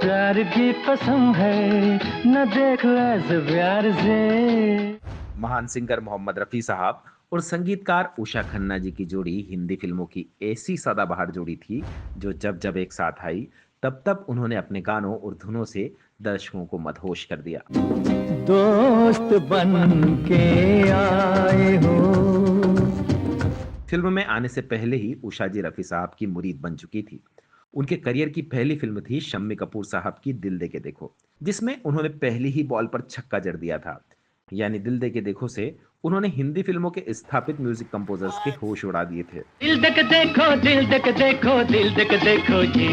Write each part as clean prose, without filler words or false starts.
प्यार की कसम है न देखो ऐसे प्यार से। महान सिंगर मोहम्मद रफ़ी साहब और संगीतकार उषा खन्ना जी की जोड़ी हिंदी फिल्मों की ऐसी सदाबहार जोड़ी थी जो जब जब एक साथ आई तब तब उन्होंने अपने गानों और धुनों से दर्शकों को मदहोश कर दिया। दोस्त बन के आए हो। फिल्म में आने से पहले ही उषा जी रफ़ी साहब की मुरीद बन चुकी थी। उनके करियर की पहली फिल्म थी शम्मी कपूर साहब की दिल दे के देखो, जिसमें उन्होंने पहली ही बॉल पर छक्का जड़ दिया था। यानी दिल दे के देखो से उन्होंने हिंदी फिल्मों के स्थापित म्यूजिक कंपोजर्स के होश उड़ा दिए थे। दिल तक देखो, दिल तक देखो, दिल तक देखो जी,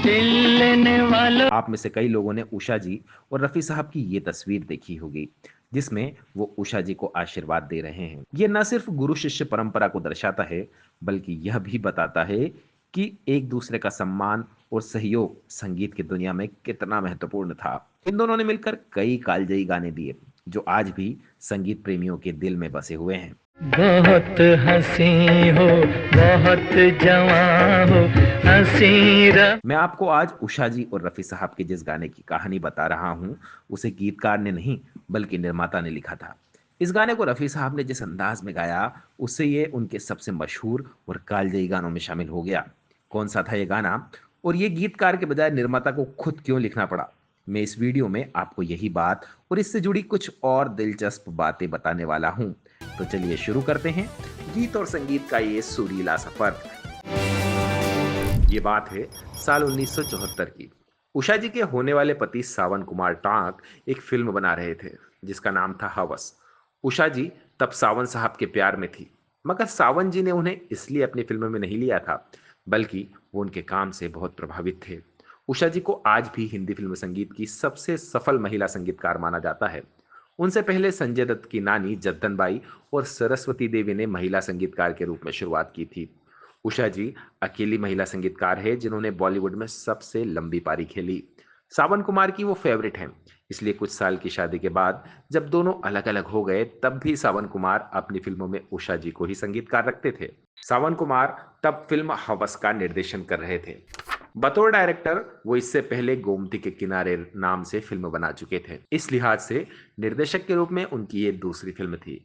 दिल लेने वालों। आप में से कई लोगों ने उषा जी और रफ़ी साहब की ये तस्वीर देखी होगी जिसमें वो उषा जी को आशीर्वाद दे रहे हैं। ये न सिर्फ गुरु शिष्य परंपरा को दर्शाता है बल्कि यह भी बताता है कि एक दूसरे का सम्मान और सहयोग संगीत की दुनिया में कितना महत्वपूर्ण था। इन दोनों ने मिलकर कई कालजयी गाने दिए जो आज भी संगीत प्रेमियों के दिल में बसे हुए हैं। बहुत हंसी हो, बहुत जवां हो, हंसी मैं आपको आज उषा जी और रफ़ी साहब के जिस गाने की कहानी बता रहा हूँ उसे गीतकार ने नहीं बल्कि निर्माता ने लिखा था। इस गाने को रफ़ी साहब ने जिस अंदाज में गाया उससे ये उनके सबसे मशहूर और कालजयी गानों में शामिल हो गया। कौन सा था ये गाना और ये गीतकार के बजाय निर्माता को खुद क्यों लिखना पड़ा, मैं इस वीडियो में आपको यही बात और इससे जुड़ी कुछ और दिलचस्प बातें बताने वाला हूँ। तो चलिए शुरू करते हैं गीत और संगीत का ये सुरीला सफर। ये बात है साल 1974 की। उषा जी के होने वाले पति सावन कुमार टांक एक फिल्म बना रहे थे जिसका नाम था हवस। उषा जी तब सावन साहब के प्यार में थी, मगर सावन जी ने उन्हें इसलिए अपनी फिल्म में नहीं लिया था बल्कि वो उनके काम से बहुत प्रभावित थे। उषा जी को आज भी हिंदी फिल्म संगीत की सबसे सफल महिला संगीतकार माना जाता है। उनसे पहले संजय दत्त की नानी जद्दन बाई और सरस्वती देवी ने महिला संगीतकार के रूप में शुरुआत की थी। उषा जी अकेली महिला संगीतकार है जिन्होंने बॉलीवुड में सबसे लंबी पारी खेली। सावन कुमार की वो फेवरेट हैं, इसलिए कुछ साल की शादी के बाद जब दोनों अलग अलग हो गए तब भी सावन कुमार अपनी फिल्मों में उषा जी को ही संगीतकार रखते थे। सावन कुमार तब फिल्म हवस का निर्देशन कर रहे थे। बतौर डायरेक्टर वो इससे पहले गोमती के किनारे नाम से फिल्म बना चुके थे, इस लिहाज से निर्देशक के रूप में उनकी ये दूसरी फिल्म थी।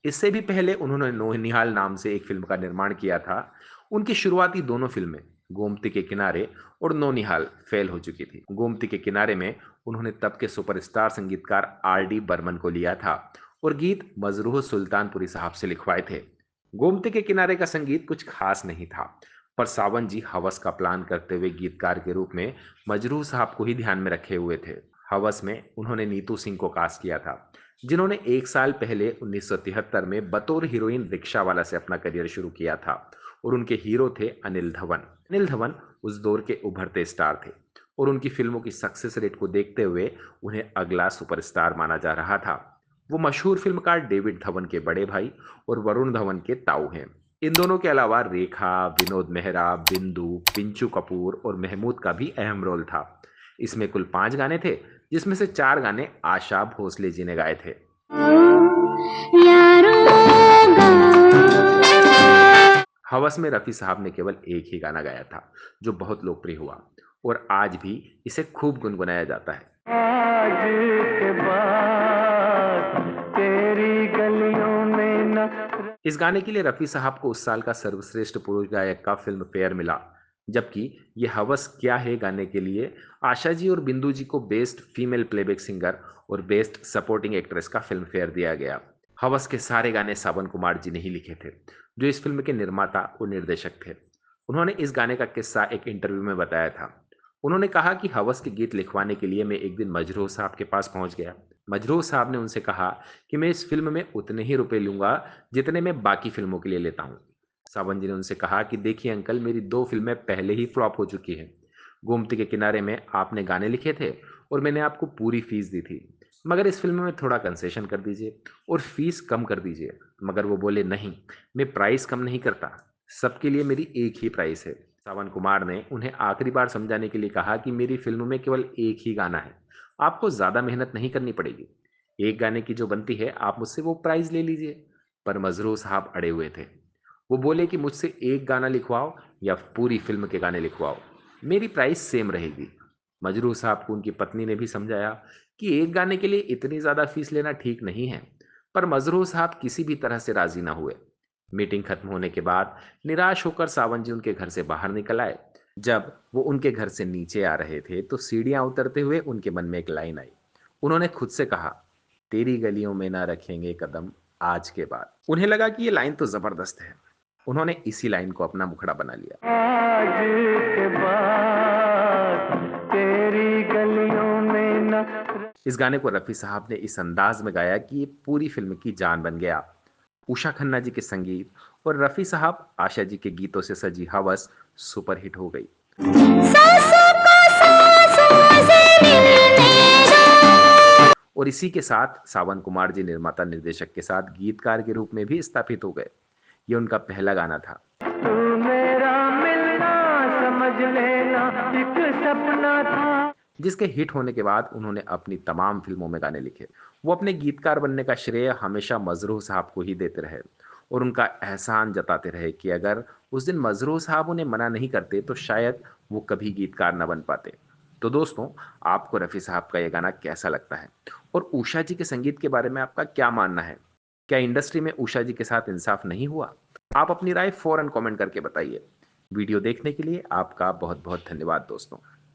इससे भी पहले उन्होंने नौनिहाल नाम से एक फिल्म का निर्माण किया था। उनकी शुरुआती दोनों फिल्में गोमती के किनारे और नौनिहाल फेल हो चुकी थी। गोमती के किनारे में उन्होंने तब के सुपरस्टार संगीतकार आर डी बर्मन को लिया था और गीत मजरूह सुल्तानपुरी साहब से लिखवाए थे। गोमती के किनारे का संगीत कुछ खास नहीं था, पर सावन जी हवस का प्लान करते हुए गीतकार के रूप में मजरूह साहब को ही ध्यान में रखे हुए थे। हवस में उन्होंने नीतू सिंह को कास्ट किया था जिन्होंने एक साल पहले 1973 में बतौर हीरोइन रिक्शा वाला से अपना करियर शुरू किया था और उनके हीरो थे अनिल धवन। अनिल धवन उस दौर के उभरते स्टार थे और उनकी फिल्मों की सक्सेस रेट को देखते हुए उन्हें अगला सुपरस्टार माना जा रहा था। वो मशहूर फिल्मकार डेविड धवन के बड़े भाई और वरुण धवन के ताऊ हैं। इन दोनों के अलावा रेखा, विनोद मेहरा, बिंदु, पिंचू कपूर और महमूद का भी अहम रोल था। इसमें कुल 5 गाने थे जिसमें से 4 गाने आशा भोसले जी ने गाए थे। हवस में रफ़ी साहब ने केवल एक ही गाना गाया था जो बहुत लोकप्रिय हुआ और आज भी इसे खूब गुनगुनाया जाता है। आज के बाद तेरी गलियों में न। इस गाने के लिए रफ़ी साहब को उस साल का सर्वश्रेष्ठ पुरुष गायक का फिल्म फेयर मिला, जबकि ये हवस क्या है गाने के लिए आशा जी और बिंदु जी को बेस्ट फीमेल प्लेबैक सिंगर और बेस्ट सपोर्टिंग एक्ट्रेस का फिल्म फेयर दिया गया। हवस के सारे गाने सावन कुमार जी ने ही लिखे थे, जो इस फिल्म के निर्माता और निर्देशक थे। उन्होंने इस गाने का किस्सा एक इंटरव्यू में बताया था। उन्होंने कहा कि हवस के गीत लिखवाने के लिए मैं एक दिन मजरूह साहब के पास पहुंच गया। मजरूह साहब ने उनसे कहा कि मैं इस फिल्म में उतने ही रुपए लूंगा जितने मैं बाकी फिल्मों के लिए लेता हूँ। सावन जी ने उनसे कहा कि देखिए अंकल, मेरी 2 फिल्में पहले ही फ्लॉप हो चुकी हैं। गोमती के किनारे में आपने गाने लिखे थे और मैंने आपको पूरी फीस दी थी, मगर इस फिल्म में थोड़ा कंसेशन कर दीजिए और फीस कम कर दीजिए। मगर वो बोले नहीं, मैं प्राइस कम नहीं करता, सबके लिए मेरी एक ही प्राइस है। सावन कुमार ने उन्हें आखिरी बार समझाने के लिए कहा कि मेरी फिल्म में केवल एक ही गाना है, आपको ज़्यादा मेहनत नहीं करनी पड़ेगी। एक गाने की जो बनती है आप मुझसे वो प्राइस ले लीजिए। पर मजरूह साहब अड़े हुए थे। वो बोले कि मुझसे एक गाना लिखवाओ या पूरी फिल्म के गाने लिखवाओ, मेरी प्राइस सेम रहेगी। मजरूह साहब को उनकी पत्नी ने भी समझाया कि एक गाने के लिए इतनी ज्यादा फीस लेना ठीक नहीं है, पर मजरूह साहब किसी भी तरह से राजी ना हुए। मीटिंग खत्म होने के बाद निराश होकर सावन जी उनके घर से बाहर निकल आए। जब वो उनके घर से नीचे आ रहे थे तो सीढ़ियां उतरते हुए उनके मन में एक लाइन आई। उन्होंने खुद से कहा, तेरी गलियों में ना रखेंगे कदम आज के बाद। उन्हें लगा कि ये लाइन तो जबरदस्त है। उन्होंने इसी लाइन को अपना मुखड़ा बना लिया। आज के बाद तेरी गलियों में न। इस गाने को रफी साहब ने इस अंदाज में गाया कि ये पूरी फिल्म की जान बन गया। उषा खन्ना जी के संगीत और रफी साहब आशा जी के गीतों से सजी हवस सुपरहिट हो गई। और इसी के साथ सावन कुमार जी निर्माता निर्देशक के साथ गीतकार के रूप में भी स्थापित हो गए। ये उनका पहला गाना था। तू मेरा मिलना समझ लेना एक सपना था। जिसके हिट होने के बाद उन्होंने अपनी तमाम फिल्मों में गाने लिखे। वो अपने गीतकार बनने का श्रेय हमेशा मजरूह साहब को ही देते रहे और उनका एहसान जताते रहे कि अगर उस दिन मजरूह साहब उन्हें मना नहीं करते तो शायद वो कभी गीतकार न बन पाते। तो दोस्तों, आपको रफ़ी साहब का ये गाना कैसा लगता है और उषा जी के संगीत के बारे में आपका क्या मानना है? क्या इंडस्ट्री में उषा जी के साथ इंसाफ नहीं हुआ? आप अपनी राय फौरन कमेंट करके बताइए। वीडियो देखने के लिए आपका बहुत बहुत धन्यवाद दोस्तों।